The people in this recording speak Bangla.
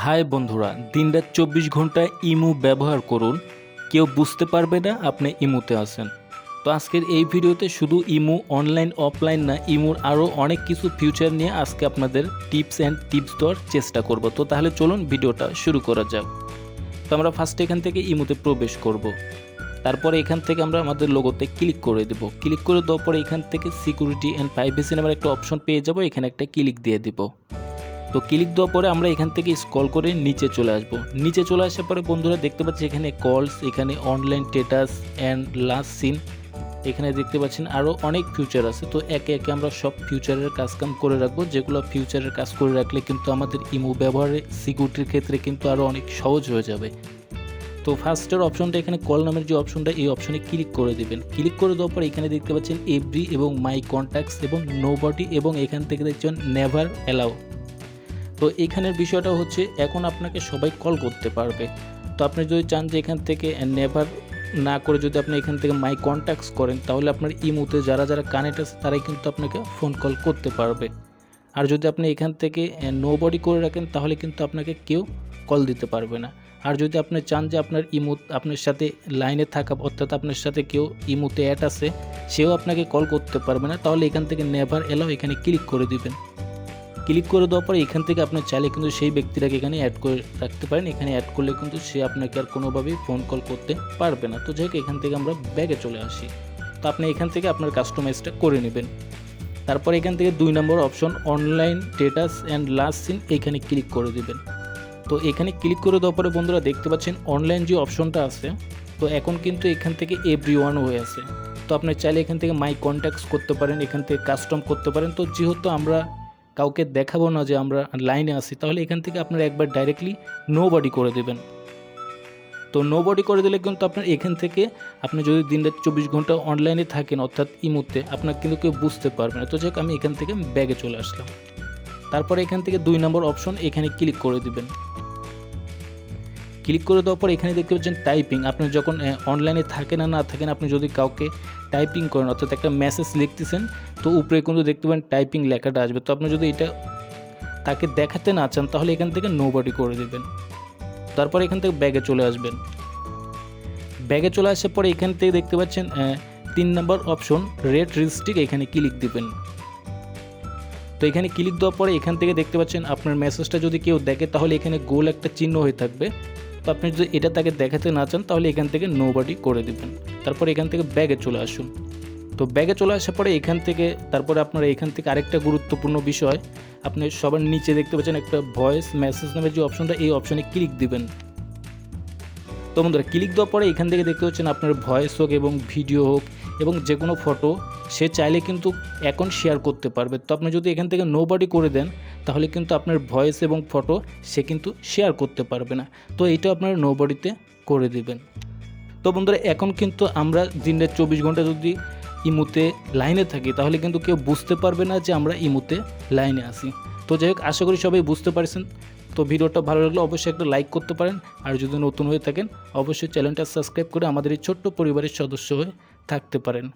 হাই বন্ধুরা, দিনরাত 24 ঘন্টা ইমু ব্যবহার করুন, কেউ বুঝতে পারবে না আপনি ইমুতে আছেন। তো আজকের এই ভিডিওতে শুধু ইমু অনলাইন অফলাইন না, ইমুর আরও অনেক কিছু ফিউচার নিয়ে আজকে আপনাদের টিপস দেওয়ার চেষ্টা করব। তো তাহলে চলুন ভিডিওটা শুরু করা যাক। তো আমরা ফার্স্টে এখান থেকে ইমুতে প্রবেশ করব। তারপরে এখান থেকে আমরা আমাদের লোগোতে ক্লিক করে দেব। ক্লিক করে দেওয়ার পরে এখান থেকে সিকিউরিটি অ্যান্ড প্রাইভেসি নামের একটা অপশন পেয়ে যাব, এখানে একটা ক্লিক দিয়ে দিব। তো ক্লিক দেওয়ার পরে আমরা এখান থেকে স্ক্রল করে নিচে চলে আসব। নিচে চলে আসার পরে বন্ধুরা দেখতে পাচ্ছি এখানে কলস, এখানে online status and last seen, এখানে দেখতে পাচ্ছেন আরও অনেক ফিউচার আছে। তো একে একে আমরা সব ফিউচারের কাজকাম করে রাখবো, যেগুলো ফিউচারের কাজ করে রাখলে কিন্তু আমাদের ইমো ব্যবহারে সিকিউরিটির ক্ষেত্রে কিন্তু আরও অনেক সহজ হয়ে যাবে। তো ফার্স্টের অপশনটা এখানে কল নামের যে অপশনটা, এই অপশনে ক্লিক করে দেবেন। ক্লিক করে দেওয়ার পর এখানে দেখতে পাচ্ছেন এভরি এবং মাই কন্ট্যাক্টস এবং নোবডি, এবং এখান থেকে দেখছেন নেভার অ্যালাউ। তো এইখানের বিষয়টা হচ্ছে এখন আপনাকে সবাই কল করতে পারবে। তো আপনি যদি চান যে এখান থেকে নেভার না করে যদি আপনি এখান থেকে মাই কন্ট্যাক্টস করেন, তাহলে আপনার ইমোতে যারা যারা কানেক্ট আছে তারাই কিন্তু আপনাকে ফোন কল করতে পারবে। আর যদি আপনি এখান থেকে নোবডি করে রাখেন, তাহলে কিন্তু আপনাকে কেউ কল দিতে পারবে না। আর যদি আপনি চান যে আপনার ইমো আপনার সাথে লাইনে থাকা, অর্থাৎ আপনার সাথে কেউ ইমোতে অ্যাড আছে, সেও আপনাকে কল করতে পারবে না, তাহলে এখান থেকে নেভার অ্যালাউ এখানে ক্লিক করে দিবেন। ক্লিক করে দেওয়ার পরে এখান থেকে আপনি চাইলে কিন্তু সেই ব্যক্তিটাকে এখানে অ্যাড করে রাখতে পারেন। এখানে অ্যাড করলে কিন্তু সে আপনাকে আর কোনোভাবেই ফোন কল করতে পারবে না। তো যাই হোক, এখান থেকে আমরা ব্যাগে চলে আসি। তো আপনি এখান থেকে আপনার কাস্টমাইজটা করে নেবেন। তারপর এখান থেকে 2 নম্বর option online status and last seen, এখানে ক্লিক করে দেবেন। তো এখানে ক্লিক করে দেওয়ার পরে বন্ধুরা দেখতে পাচ্ছেন অনলাইন যে অপশনটা আছে, তো এখন কিন্তু এখান থেকে এভরিওয়ান হয়ে আছে। তো আপনি চাইলে এখান থেকে মাই কন্ট্যাক্টস করতে পারেন, এখান থেকে কাস্টম করতে পারেন। তো যেহেতু আমরা কাউকে দেখাবো না যে আমরা লাইনে আছি, তাহলে এখান থেকে আপনারা একবার ডাইরেক্টলি নোবডি করে দেবেন। তো নোবডি করে দিলে কিন্তু আপনার এখান থেকে আপনি যদি দিনরাত 24 ঘন্টা অনলাইনে থাকেন, অর্থাৎ ইমোতে, আপনার কিন্তু কেউ বুঝতে পারবে না। তো যাক, আমি এখান থেকে ব্যাগে চলে আসলাম। তারপরে এখান থেকে 2 নম্বর অপশন এখানে ক্লিক করে দিবেন। ক্লিক করে দেওয়ার পর এখানে দেখতে পাচ্ছেন টাইপিং। আপনি যখন অনলাইনে থাকেন আর না থাকেন, আপনি যদি কাউকে টাইপিং করেন, অর্থাৎ একটা মেসেজ লিখতেছেন, তো উপরে কিন্তু দেখতে পাবেন টাইপিং লেখাটা আসবে। তো আপনি যদি এটা তাকে দেখাতে না চান, তাহলে এখান থেকে নোবডি করে দেবেন। তারপর এখান থেকে ব্যাগে চলে আসবেন। ব্যাগে চলে আসার পরে এখান থেকে দেখতে পাচ্ছেন 3 নম্বর অপশন রেড রিস্ট্রিক, এখানে ক্লিক দিবেন। তো এখানে ক্লিক দেওয়ার পরে এখান থেকে দেখতে পাচ্ছেন আপনার মেসেজটা যদি কেউ দেখে, তাহলে এখানে গোল একটা চিহ্ন হয়ে থাকবে। তো আপনি যদি এটা তাকে দেখাতে না চান, তাহলে এখান থেকে নোবডি করে দিবেন। তারপর এখান থেকে ব্যাগে চলে আসুন। তো ব্যাগে চলে আসার পরে এখান থেকে তারপরে আপনারা এখান থেকে আরেকটা গুরুত্বপূর্ণ বিষয়, আপনি সবার নিচে দেখতে পাচ্ছেন একটা ভয়েস মেসেজ নামের যে অপশনটা, এই অপশনে ক্লিক দিবেন। তো বন্ধুরা, ক্লিক দেওয়ার পরে এখান থেকে দেখতে পাচ্ছেন আপনার ভয়েস হোক এবং ভিডিও হোক এবং যে কোনো ফটো, সে চাইলে কিন্তু এখন শেয়ার করতে পারবে। তো আপনি যদি এখান থেকে নোবডি করে দেন, তাহলে কিন্তু আপনার ভয়েস এবং ফটো সে কিন্তু শেয়ার করতে পারবে না। তো এইটা আপনার নোবডিতে করে দিবেন। তো বন্ধুরা, এখন কিন্তু আমরা দিনরাত 24 ঘন্টা যদি ইমোতে লাইনে থাকি, তাহলে কিন্তু কেউ বুঝতে পারবে না যে আমরা ইমোতে লাইনে আছি। তো যাই হোক, আশা করি সবাই বুঝতে পারছেন। তো ভিডিওটা ভালো লাগলে অবশ্যই একটা লাইক করতে পারেন, আর যদি নতুন হয়ে থাকেন অবশ্যই চ্যানেলটা সাবস্ক্রাইব করে আমাদের এই ছোট্ট পরিবারের সদস্য হয়ে থাকতে পারেন।